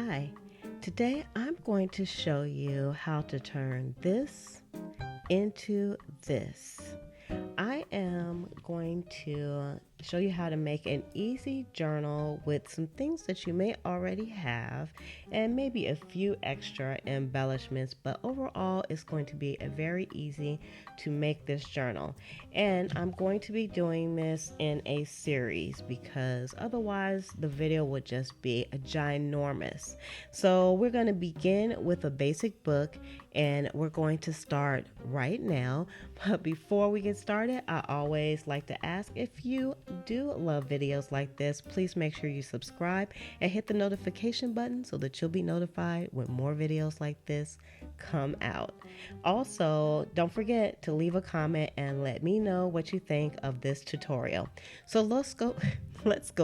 Hi, today I'm going to show you how to turn this into this. I am going to show you how to make an easy journal with some things that you may already have and maybe a few extra embellishments, but overall it's going to be a very easy to make this journal. And I'm going to be doing this in a series because otherwise the video would just be a ginormous. So we're going to begin with a basic book and we're going to start right now. But before we get started, I always like to ask, if you do love videos like this, please make sure you subscribe and hit the notification button so that you'll be notified when more videos like this come out. Also, don't forget to leave a comment and let me know what you think of this tutorial. So let's go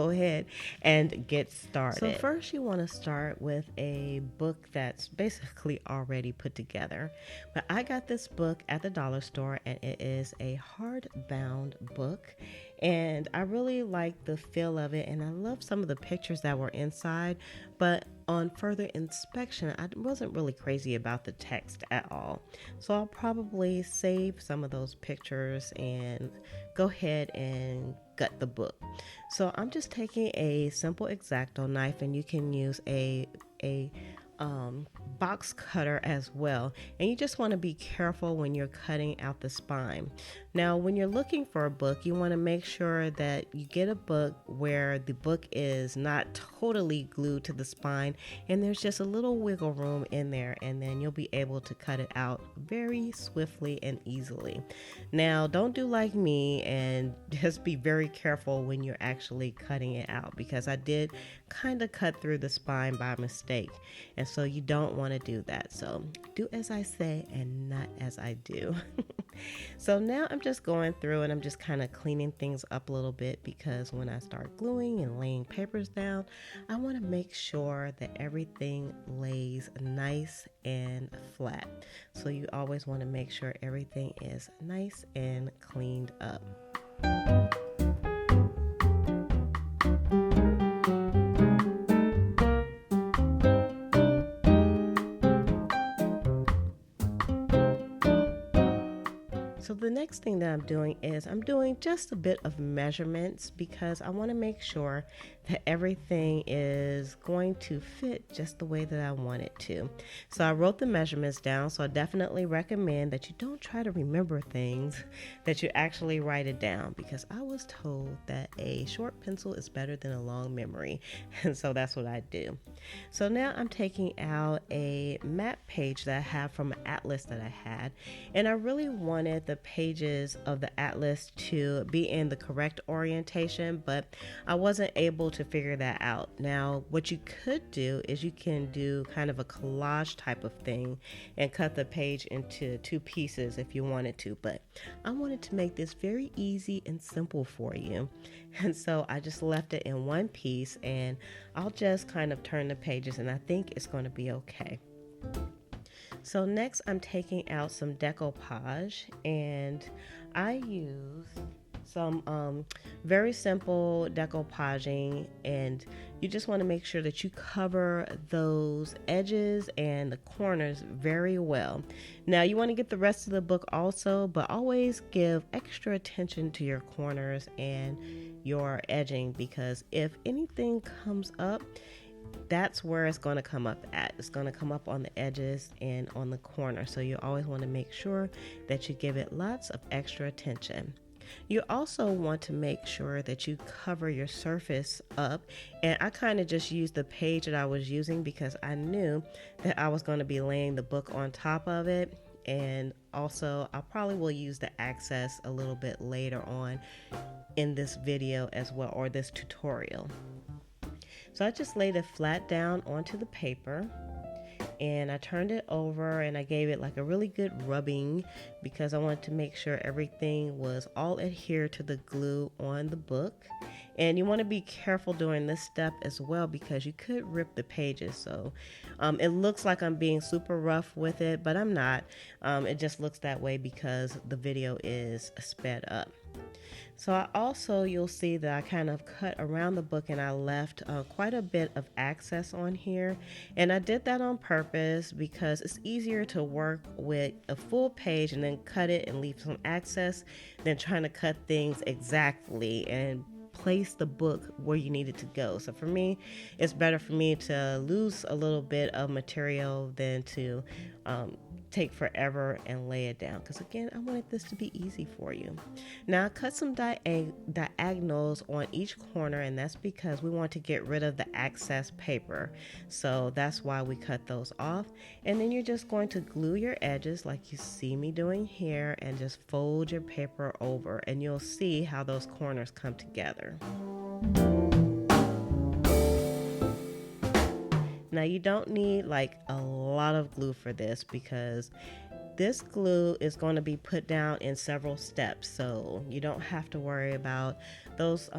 ahead and get started. So first you want to start with a book that's basically already put together. But I got this book at the dollar store and it is a hardbound book. And I really like the feel of it and I love some of the pictures that were inside, but on further inspection, I wasn't really crazy about the text at all. So I'll probably save some of those pictures and go ahead and gut the book. So I'm just taking a simple X-Acto knife, and you can use a box cutter as well, and you just want to be careful when you're cutting out the spine. Now when you're looking for a book, you want to make sure that you get a book where the book is not totally glued to the spine and there's just a little wiggle room in there, and then you'll be able to cut it out very swiftly and easily. Now don't do like me and just be very careful when you're actually cutting it out, because I did kind of cut through the spine by mistake, and so you don't want to do that. So do as I say and not as I do. So now I'm just going through and I'm just kind of cleaning things up a little bit, because when I start gluing and laying papers down, I want to make sure that everything lays nice and flat. So you always want to make sure everything is nice and cleaned up. So the next thing that I'm doing is I'm doing just a bit of measurements, because I want to make sure that everything is going to fit just the way that I want it to. So I wrote the measurements down, so I definitely recommend that you don't try to remember things, that you actually write it down, because I was told that a short pencil is better than a long memory, and so that's what I do. So now I'm taking out a map page that I have from an atlas that I had, and I really wanted the pages of the atlas to be in the correct orientation, but I wasn't able to figure that out. Now what you could do is you can do kind of a collage type of thing and cut the page into two pieces if you wanted to, but I wanted to make this very easy and simple for you, and so I just left it in one piece, and I'll just kind of turn the pages and I think it's going to be okay. So next I'm taking out some decoupage, and I use some very simple decoupaging, and you just want to make sure that you cover those edges and the corners very well. Now you want to get the rest of the book also, but always give extra attention to your corners and your edging, because if anything comes up, that's where it's going to come up at. It's going to come up on the edges and on the corner. So you always want to make sure that you give it lots of extra attention. You also want to make sure that you cover your surface up, and I kind of just used the page that I was using because I knew that I was going to be laying the book on top of it, and also I probably will use the access a little bit later on in this video as well, or this tutorial. So I just laid it flat down onto the paper, and I turned it over and I gave it like a really good rubbing, because I wanted to make sure everything was all adhered to the glue on the book. And you want to be careful during this step as well, because you could rip the pages. So it looks like I'm being super rough with it, but I'm not. It just looks that way because the video is sped up. So I also, you'll see that I kind of cut around the book and I left quite a bit of access on here. And I did that on purpose because it's easier to work with a full page and then cut it and leave some access than trying to cut things exactly and place the book where you need it to go. So for me, it's better for me to lose a little bit of material than to take forever and lay it down, because again, I wanted this to be easy for you. Now I cut some diagonals on each corner, and that's because we want to get rid of the excess paper, so that's why we cut those off. And then you're just going to glue your edges like you see me doing here, and just fold your paper over, and you'll see how those corners come together. Now you don't need like a lot of glue for this, because this glue is going to be put down in several steps, so you don't have to worry about those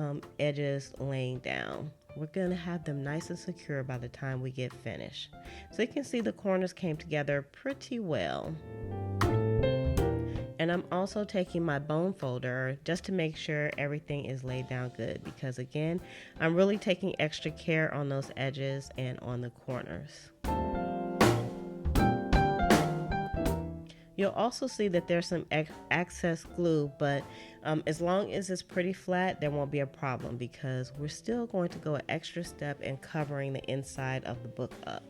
edges laying down. We're going to have them nice and secure by the time we get finished. So you can see the corners came together pretty well. And I'm also taking my bone folder just to make sure everything is laid down good, because again, I'm really taking extra care on those edges and on the corners. You'll also see that there's some excess glue, but as long as it's pretty flat, there won't be a problem, because we're still going to go an extra step in covering the inside of the book up.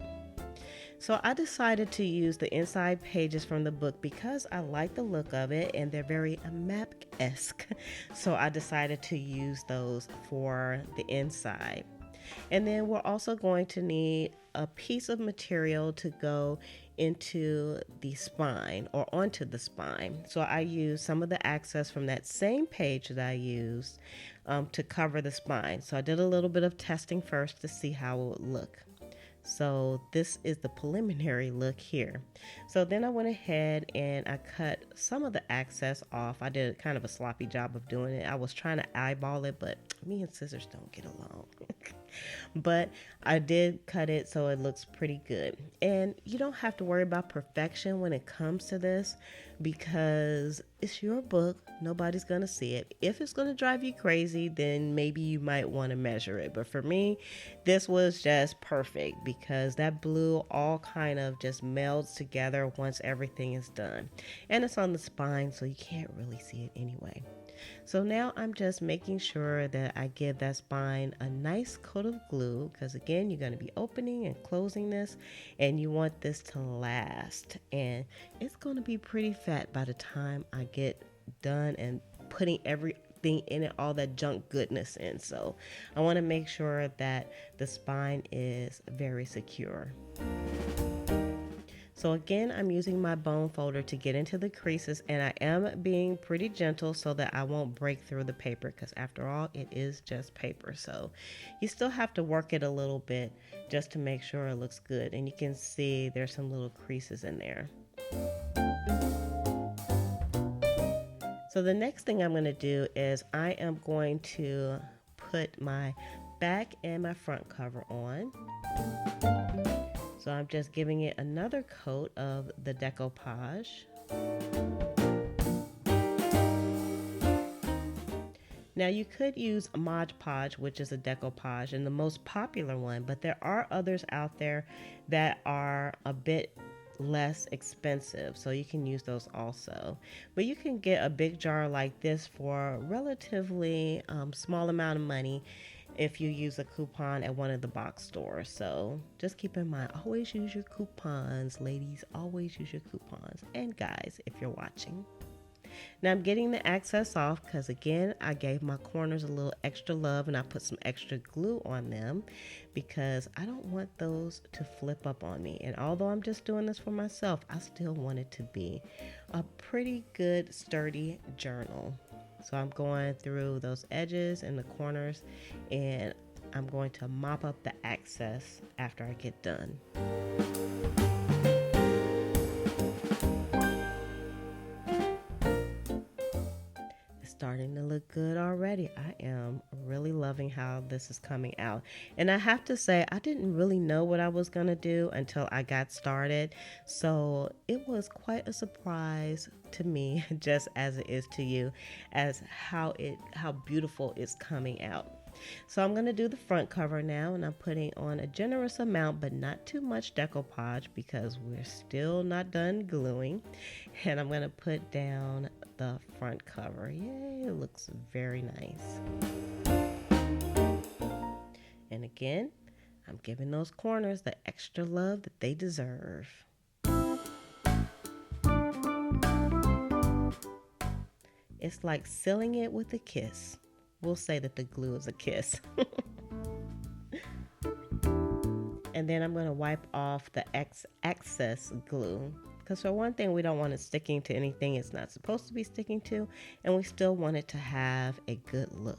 So I decided to use the inside pages from the book because I like the look of it and they're very map-esque. So I decided to use those for the inside. And then we're also going to need a piece of material to go into the spine or onto the spine. So I used some of the access from that same page that I used to cover the spine. So I did a little bit of testing first to see how it would look. So this is the preliminary look here. So then I went ahead and I cut some of the excess off. I did kind of a sloppy job of doing it. I was trying to eyeball it, but me and scissors don't get along. But I did cut it so it looks pretty good. And you don't have to worry about perfection when it comes to this, because it's your book. Nobody's going to see it. If it's going to drive you crazy, then maybe you might want to measure it. But for me, this was just perfect, because that blue all kind of just melds together once everything is done. And it's on the spine, so you can't really see it anyway. So now I'm just making sure that I give that spine a nice coat of glue, because again, you're going to be opening and closing this, and you want this to last. And it's going to be pretty fat by the time I get done and putting everything in it, all that junk goodness in. So I want to make sure that the spine is very secure. So again, I'm using my bone folder to get into the creases, and I am being pretty gentle so that I won't break through the paper, because after all, it is just paper. So you still have to work it a little bit just to make sure it looks good. And you can see there's some little creases in there. So the next thing I'm going to do is I am going to put my back and my front cover on. So I'm just giving it another coat of the decoupage. Now you could use Mod Podge, which is a decoupage and the most popular one, but there are others out there that are a bit less expensive, so you can use those also. But you can get a big jar like this for a relatively small amount of money if you use a coupon at one of the box stores. So just keep in mind, always use your coupons, ladies. Always use your coupons. And guys, if you're watching. Now I'm getting the excess off because again, I gave my corners a little extra love and I put some extra glue on them because I don't want those to flip up on me. And although I'm just doing this for myself, I still want it to be a pretty good sturdy journal. So I'm going through those edges and the corners, and I'm going to mop up the excess after I get done. It's starting to look good already. I am really loving loving how this is coming out. And I have to say, I didn't really know what I was going to do until I got started. So it was quite a surprise to me, just as it is to you, as how beautiful it's coming out. So I'm going to do the front cover now, and I'm putting on a generous amount but not too much decoupage because we're still not done gluing. And I'm going to put down the front cover. Yay, it looks very nice. And again, I'm giving those corners the extra love that they deserve. It's like sealing it with a kiss. We'll say that the glue is a kiss. And then I'm going to wipe off the excess glue. Because for one thing, we don't want it sticking to anything it's not supposed to be sticking to. And we still want it to have a good look.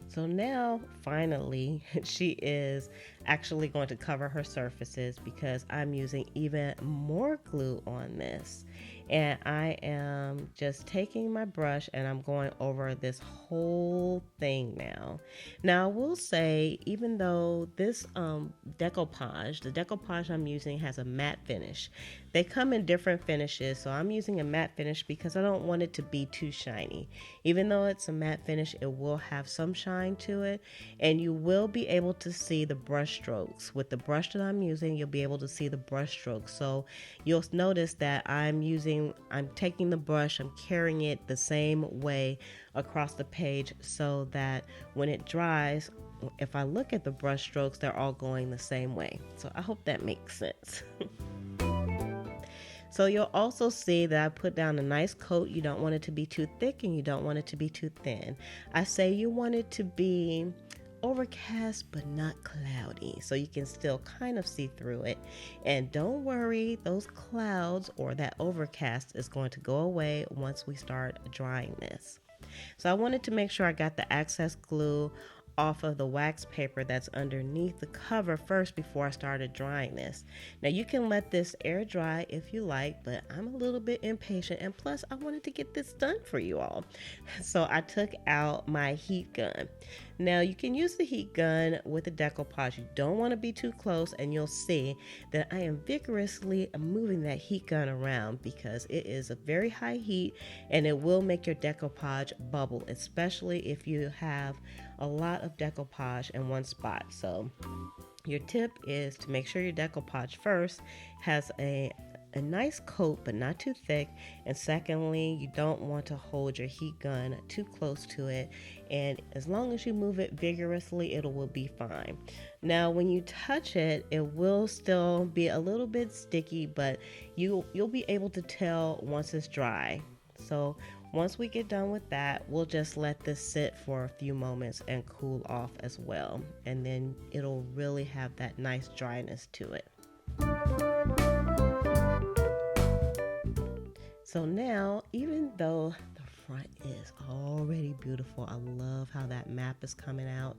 So now, finally, she is actually going to cover her surfaces because I'm using even more glue on this. And I am just taking my brush and I'm going over this whole thing now. Now, I will say, even though this decoupage, the decoupage I'm using has a matte finish. They come in different finishes, so I'm using a matte finish because I don't want it to be too shiny. Even though it's a matte finish, it will have some shine to it, and you will be able to see the brush strokes. With the brush that I'm using, you'll be able to see the brush strokes. So you'll notice that I'm taking the brush, I'm carrying it the same way across the page so that when it dries, if I look at the brush strokes, they're all going the same way. So I hope that makes sense. So you'll also see that I put down a nice coat. You don't want it to be too thick and you don't want it to be too thin. I say you want it to be overcast but not cloudy, so you can still kind of see through it. And don't worry, those clouds or that overcast is going to go away once we start drying this. So I wanted to make sure I got the excess glue off of the wax paper that's underneath the cover first before I started drying this. Now you can let this air dry if you like, but I'm a little bit impatient, and plus I wanted to get this done for you all. So I took out my heat gun. Now you can use the heat gun with the decoupage. You don't want to be too close, and you'll see that I am vigorously moving that heat gun around because it is a very high heat and it will make your decoupage bubble, especially if you have a lot of decoupage in one spot. So your tip is to make sure your decoupage first has a nice coat but not too thick, and secondly, you don't want to hold your heat gun too close to it, and as long as you move it vigorously, it will be fine. Now when you touch it, it will still be a little bit sticky, but you'll be able to tell once it's dry. So once we get done with that, we'll just let this sit for a few moments and cool off as well, and then it'll really have that nice dryness to it. So now, even though the front is already beautiful, I love how that map is coming out,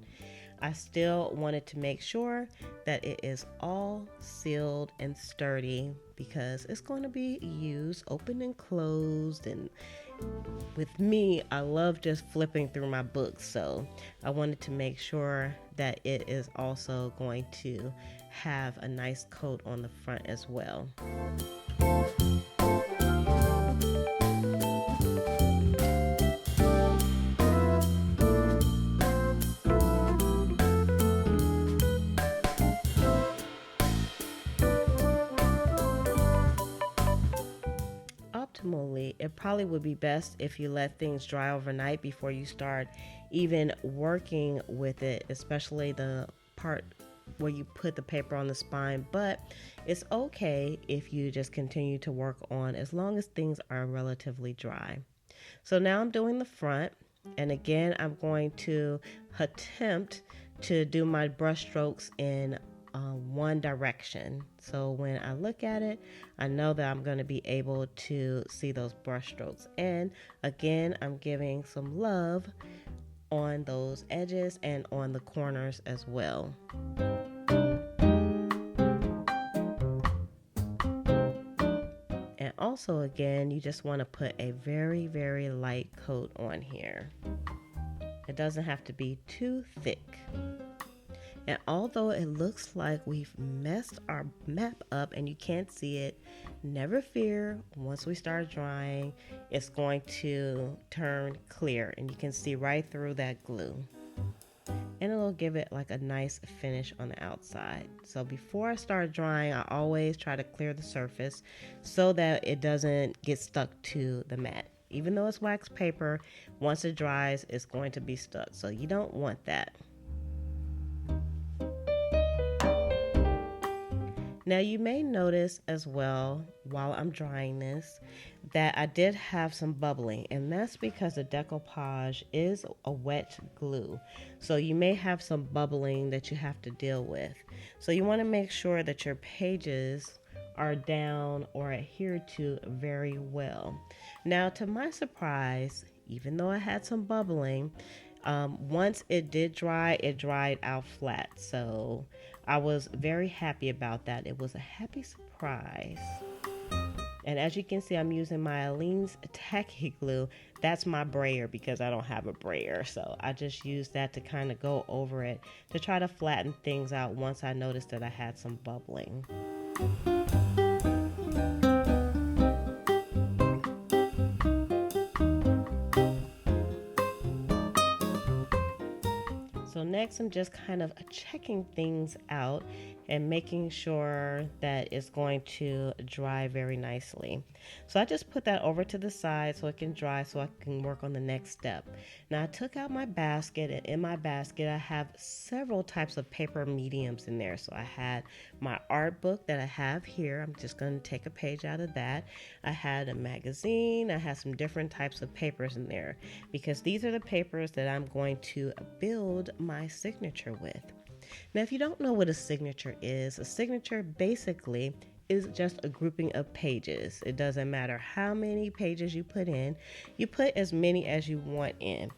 I still wanted to make sure that it is all sealed and sturdy because it's going to be used open and closed, and with me, I love just flipping through my books, so I wanted to make sure that it is also going to have a nice coat on the front as well. Optimally, it probably would be best if you let things dry overnight before you start even working with it, especially the part where you put the paper on the spine, but it's okay if you just continue to work on as long as things are relatively dry. So now I'm doing the front, and again I'm going to attempt to do my brush strokes in one direction. So when I look at it, I know that I'm going to be able to see those brush strokes. And again, I'm giving some love on those edges and on the corners as well. And also, again, you just want to put a very, very light coat on here. It doesn't have to be too thick. And although it looks like we've messed our map up and you can't see it, never fear. Once we start drying, it's going to turn clear and you can see right through that glue. And it'll give it like a nice finish on the outside. So before I start drying, I always try to clear the surface so that it doesn't get stuck to the mat. Even though it's wax paper, once it dries, it's going to be stuck. So you don't want that. Now you may notice as well while I'm drying this that I did have some bubbling, and that's because the decoupage is a wet glue. So you may have some bubbling that you have to deal with. So you want to make sure that your pages are down or adhered to very well. Now to my surprise, even though I had some bubbling, once it did dry, it dried out flat. So I was very happy about that. It was a happy surprise. And as you can see, I'm using my Aleene's Tacky Glue. That's my brayer because I don't have a brayer. So I just used that to kind of go over it to try to flatten things out once I noticed that I had some bubbling. So next I'm just kind of checking things out and making sure that it's going to dry very nicely. So I just put that over to the side so it can dry so I can work on the next step. Now I took out my basket, and in my basket I have several types of paper mediums in there. So I had my art book that I have here. I'm just going to take a page out of that. I had a magazine. I had some different types of papers in there because these are the papers that I'm going to build my signature with. Now, if you don't know what a signature basically is just a grouping of pages. It doesn't matter how many pages you put in. You put as many as you want in.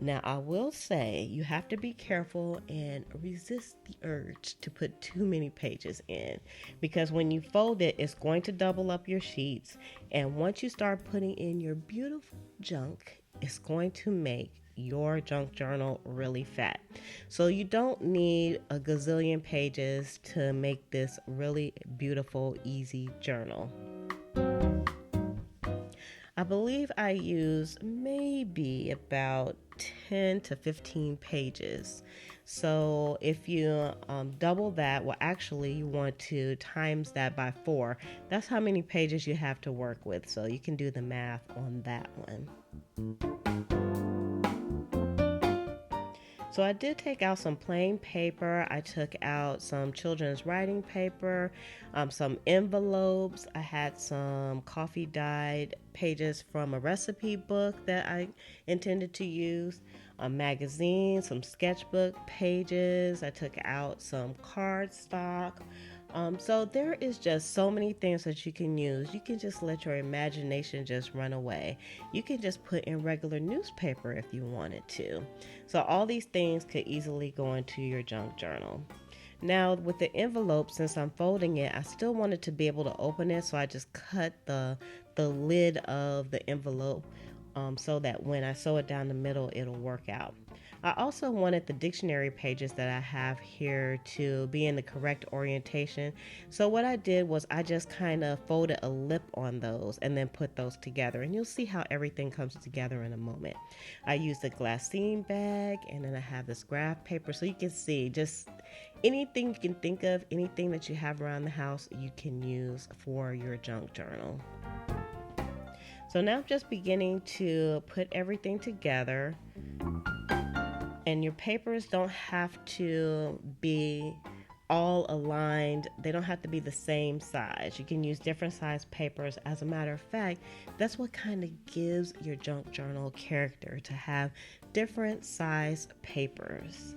Now, I will say you have to be careful and resist the urge to put too many pages in, because when you fold it, it's going to double up your sheets. And once you start putting in your beautiful junk, it's going to make your junk journal really fat. So you don't need a gazillion pages to make this really beautiful, easy journal. I believe I used maybe about 10 to 15 pages. So if you double that, well, actually you want to times that by 4. That's how many pages you have to work with. So you can do the math on that one. So I did take out some plain paper. I took out some children's writing paper, some envelopes. I had some coffee dyed pages from a recipe book that I intended to use, a magazine, some sketchbook pages. I took out some cardstock. So there is just so many things that you can use. You can just let your imagination just run away. You can just put in regular newspaper if you wanted to. So all these things could easily go into your junk journal. Now with the envelope, since I'm folding it, I still wanted to be able to open it. So I just cut the lid of the envelope so that when I sew it down the middle, it'll work out. I also wanted the dictionary pages that I have here to be in the correct orientation. So what I did was I just kind of folded a lip on those and then put those together. And you'll see how everything comes together in a moment. I used a glassine bag, and then I have this graph paper. So you can see just anything you can think of, anything that you have around the house, you can use for your junk journal. So now I'm just beginning to put everything together. And your papers don't have to be all aligned. They don't have to be the same size. You can use different size papers. As a matter of fact, that's what kind of gives your junk journal character, to have different size papers.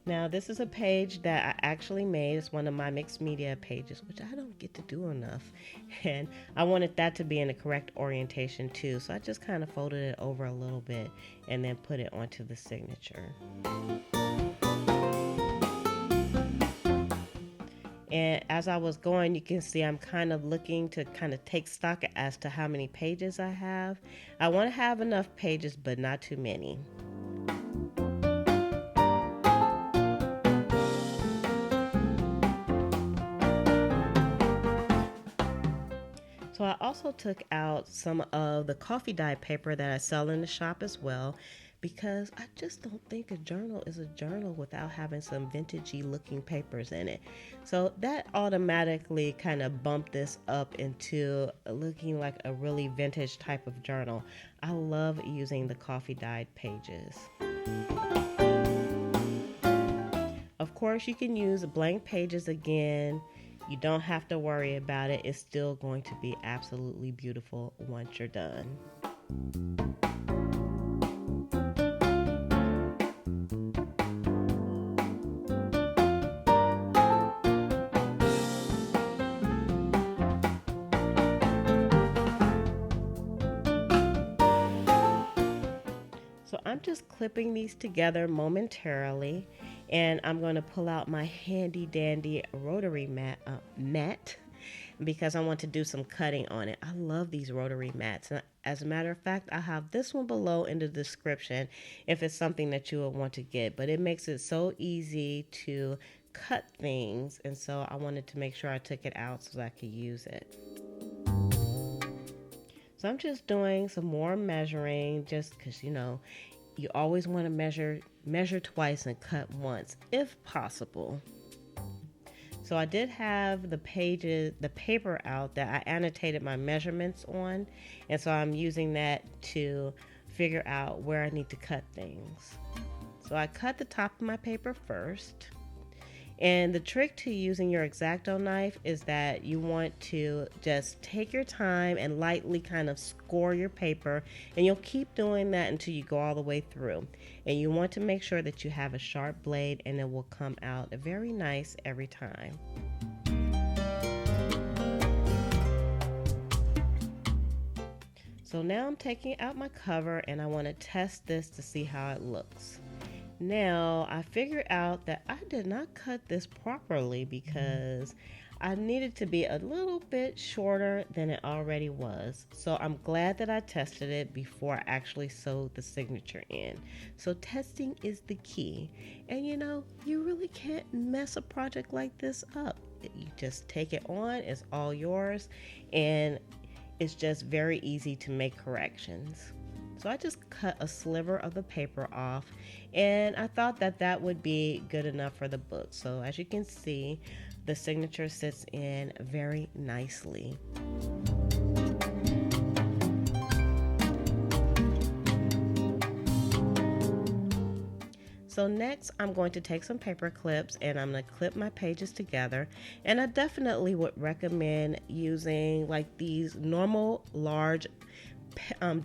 Now, this is a page that I actually made. It's one of my mixed media pages, which I don't get to do enough. And I wanted that to be in the correct orientation too. So I just kind of folded it over a little bit and then put it onto the signature. And as I was going, you can see I'm kind of looking to kind of take stock as to how many pages I have. I want to have enough pages, but not too many. So I also took out some of the coffee dye paper that I sell in the shop as well, because I just don't think a journal is a journal without having some vintagey looking papers in it. So that automatically kind of bumped this up into looking like a really vintage type of journal. I love using the coffee dyed pages. Of course, you can use blank pages again. You don't have to worry about it. It's still going to be absolutely beautiful once you're done. So I'm just clipping these together momentarily, and I'm going to pull out my handy dandy rotary mat because I want to do some cutting on it. I love these rotary mats. As a matter of fact, I have this one below in the description if it's something that you would want to get, but it makes it so easy to cut things, and so I wanted to make sure I took it out so that I could use it. So I'm just doing some more measuring just because, you always want to measure twice and cut once if possible. So I did have the paper out that I annotated my measurements on, and so I'm using that to figure out where I need to cut things. So I cut the top of my paper first. And the trick to using your X-Acto knife is that you want to just take your time and lightly kind of score your paper, and you'll keep doing that until you go all the way through. And you want to make sure that you have a sharp blade, and it will come out very nice every time. So now I'm taking out my cover, and I want to test this to see how it looks. Now, I figured out that I did not cut this properly because I needed to be a little bit shorter than it already was. So I'm glad that I tested it before I actually sewed the signature in. So testing is the key. And you really can't mess a project like this up. You just take it on, it's all yours, and it's just very easy to make corrections. So I just cut a sliver of the paper off, and I thought that that would be good enough for the book. So as you can see, the signature sits in very nicely. So next I'm going to take some paper clips and I'm going to clip my pages together, and I definitely would recommend using like these normal large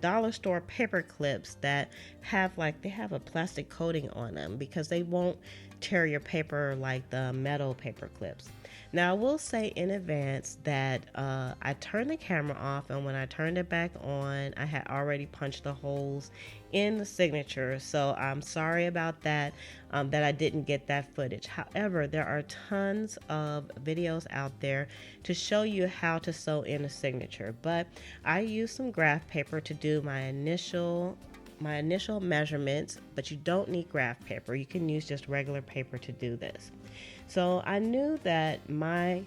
dollar store paper clips that have a plastic coating on them, because they won't tear your paper like the metal paper clips. Now I will say in advance that I turned the camera off, and when I turned it back on, I had already punched the holes in the signature, so I'm sorry about that, that I didn't get that footage. However, there are tons of videos out there to show you how to sew in a signature, but I used some graph paper to do my initial measurements, but you don't need graph paper. You can use just regular paper to do this. So I knew that my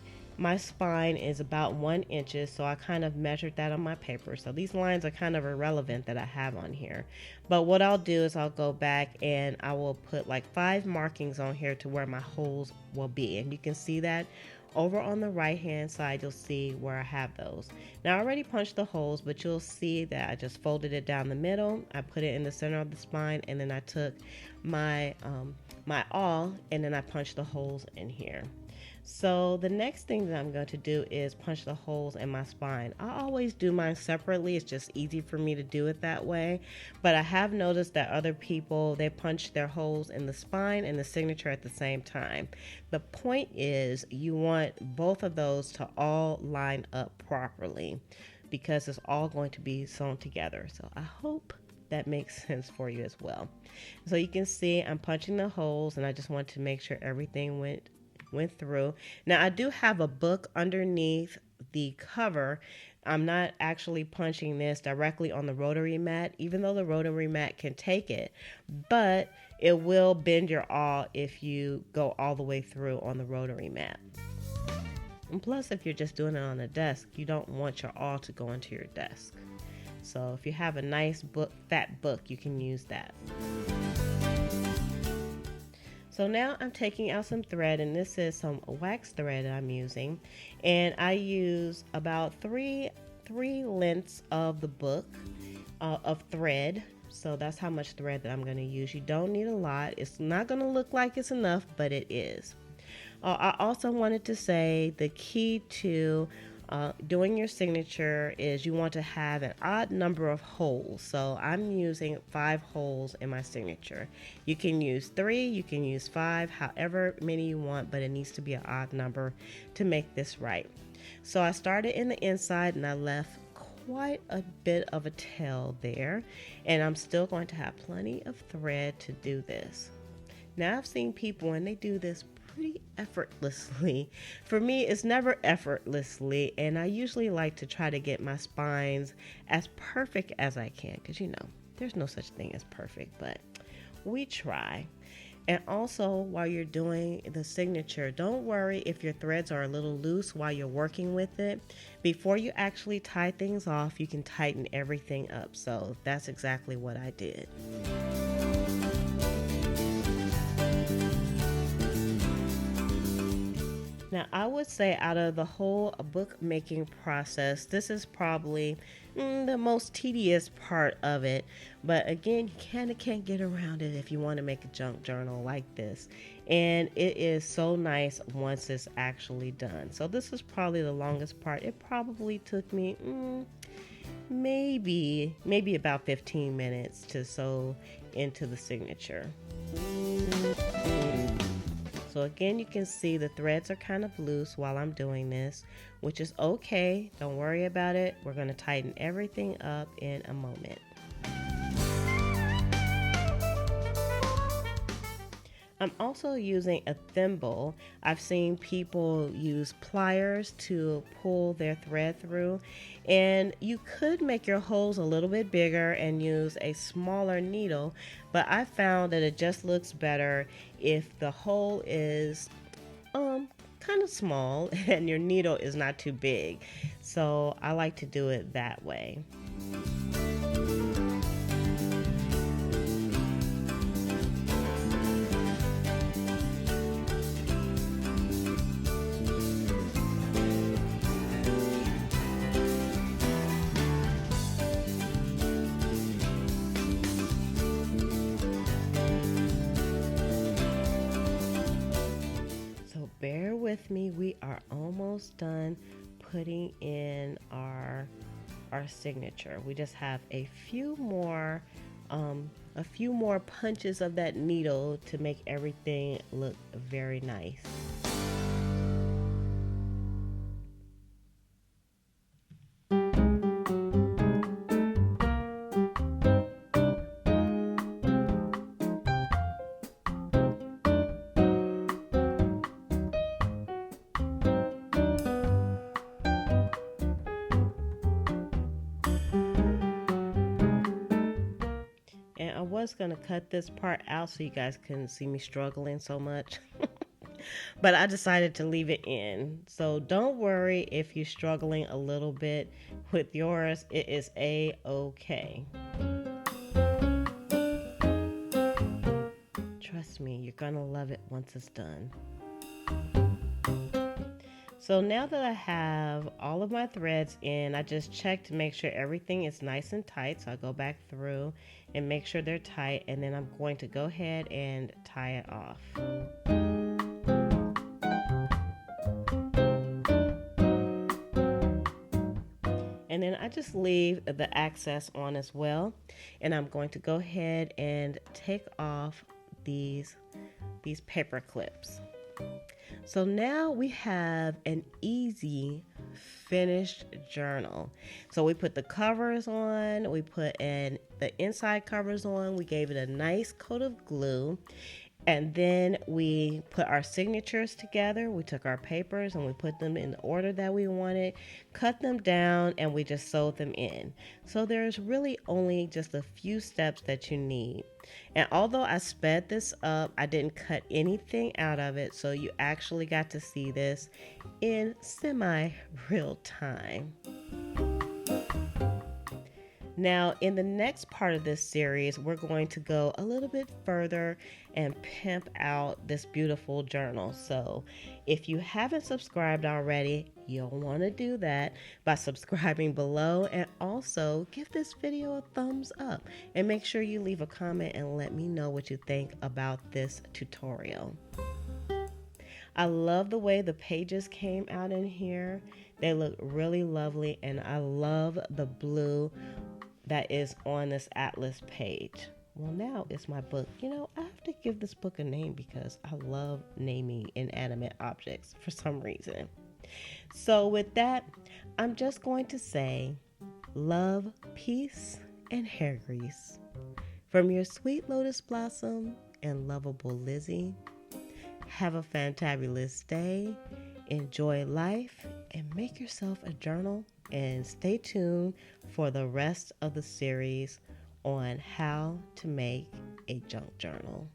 spine is about 1 inch, so I kind of measured that on my paper. So these lines are kind of irrelevant that I have on here. But what I'll do is I'll go back and I will put like 5 markings on here to where my holes will be. And you can see that over on the right hand side, you'll see where I have those. Now I already punched the holes, but you'll see that I just folded it down the middle. I put it in the center of the spine, and then I took my awl and then I punched the holes in here. So the next thing that I'm going to do is punch the holes in my spine. I always do mine separately. It's just easy for me to do it that way. But I have noticed that other people, they punch their holes in the spine and the signature at the same time. The point is you want both of those to all line up properly, because it's all going to be sewn together. So I hope that makes sense for you as well. So you can see I'm punching the holes, and I just want to make sure everything went went through. Now I do have a book underneath the cover. I'm not actually punching this directly on the rotary mat, even though the rotary mat can take it, but it will bend your awl if you go all the way through on the rotary mat. And plus, if you're just doing it on a desk, you don't want your awl to go into your desk. So if you have a nice book, fat book, you can use that. So now I'm taking out some thread, and this is some wax thread that I'm using. And I use about three lengths of the book of thread. So that's how much thread that I'm going to use. You don't need a lot. It's not going to look like it's enough, but it is. I also wanted to say the key to doing your signature is you want to have an odd number of holes. So I'm using 5 holes in my signature. You can use 3, you can use 5, however many you want, but it needs to be an odd number to make this right. So I started in the inside and I left quite a bit of a tail there, and I'm still going to have plenty of thread to do this. Now I've seen people when they do this pretty effortlessly. For me, it's never effortlessly, and I usually like to try to get my spines as perfect as I can, because there's no such thing as perfect, but we try. And also, while you're doing the signature, don't worry if your threads are a little loose while you're working with it. Before you actually tie things off, you can tighten everything up. So that's exactly what I did. Now, I would say out of the whole bookmaking process, this is probably the most tedious part of it. But again, you kind of can't get around it if you want to make a junk journal like this. And it is so nice once it's actually done. So this is probably the longest part. It probably took me maybe about 15 minutes to sew into the signature. So again, you can see the threads are kind of loose while I'm doing this, which is okay. Don't worry about it. We're going to tighten everything up in a moment. I'm also using a thimble. I've seen people use pliers to pull their thread through, and you could make your holes a little bit bigger and use a smaller needle, but I found that it just looks better if the hole is kind of small and your needle is not too big. So I like to do it that way. Bear with me, we are almost done putting in our signature. We just have a few more punches of that needle to make everything look very nice. And I was going to cut this part out so you guys couldn't see me struggling so much. But I decided to leave it in. So don't worry if you're struggling a little bit with yours. It is a-okay. Trust me, you're going to love it once it's done. So now that I have all of my threads in, I just check to make sure everything is nice and tight. So I go back through and make sure they're tight, and then I'm going to go ahead and tie it off. And then I just leave the excess on as well. And I'm going to go ahead and take off these paper clips. So now we have an easy finished journal. So we put the covers on, we put in the inside covers on, we gave it a nice coat of glue. And then we put our signatures together. We took our papers and we put them in the order that we wanted, cut them down, and we just sewed them in. So there's really only just a few steps that you need. And although I sped this up, I didn't cut anything out of it. So you actually got to see this in semi-real time. Now, in the next part of this series, we're going to go a little bit further and pimp out this beautiful journal. So if you haven't subscribed already, you'll want to do that by subscribing below, and also give this video a thumbs up and make sure you leave a comment and let me know what you think about this tutorial. I love the way the pages came out in here. They look really lovely, and I love the blue that is on this atlas page. Well, now it's my book. You know, I have to give this book a name because I love naming inanimate objects for some reason. So with that, I'm just going to say love, peace, and hair grease. From your sweet lotus blossom and lovable Lizzie, have a fantabulous day, enjoy life, and make yourself a journal, and stay tuned for the rest of the series on how to make a junk journal.